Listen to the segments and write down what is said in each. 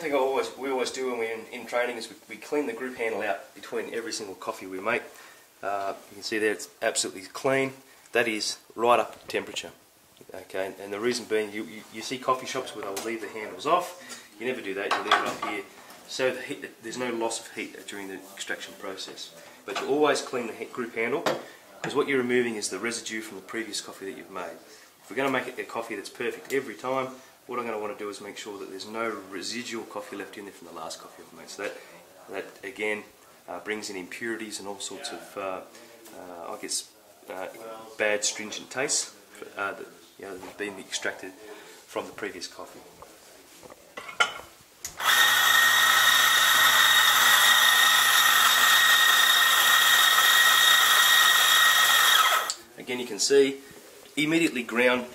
thing we always do when we're in training is we clean the grip handle out between every single coffee we make. You can see there it's absolutely clean. That is right up to temperature. Okay, and the reason being, you see coffee shops where they'll leave the handles off. You never do that. You leave it up here, so there's no loss of heat during the extraction process. But you always clean the grip handle, because what you're removing is the residue from the previous coffee that you've made. If we're going to make it a coffee that's perfect every time, what I'm going to want to do is make sure that there's no residual coffee left in there from the last coffee I've made. So that again brings in impurities and all sorts of, I guess, bad stringent tastes that have been extracted from the previous coffee. Again, you can see immediately ground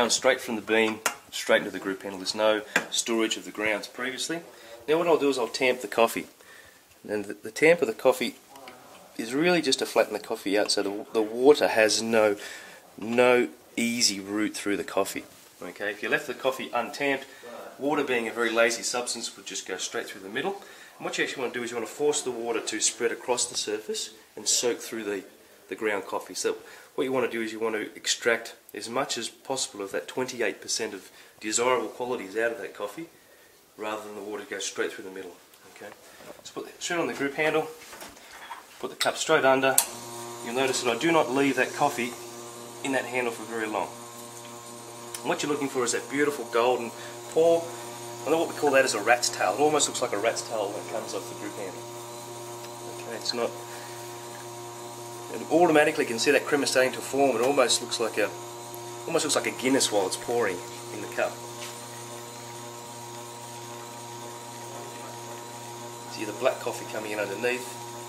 straight from the bean straight into the grip handle. There's no storage of the grounds previously. Now what I'll do is I'll tamp the coffee, and the tamp of the coffee is really just to flatten the coffee out so the water has no easy route through the coffee. Okay, if you left the coffee untamped, water being a very lazy substance would just go straight through the middle. And what you actually want to do is you want to force the water to spread across the surface and soak through the ground coffee. So what you want to do is you want to extract as much as possible of that 28% of desirable qualities out of that coffee, rather than the water go straight through the middle. Okay, so put the straight on the grip handle, put the cup straight under. You'll notice that I do not leave that coffee in that handle for very long. And what you're looking for is that beautiful golden pour. I know what we call that is a rat's tail. It almost looks like a rat's tail when it comes off the grip handle. Okay, it's not. And automatically you can see that crema starting to form. It almost looks like a Guinness while it's pouring in the cup. See the black coffee coming in underneath,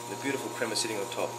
and the beautiful crema sitting on top.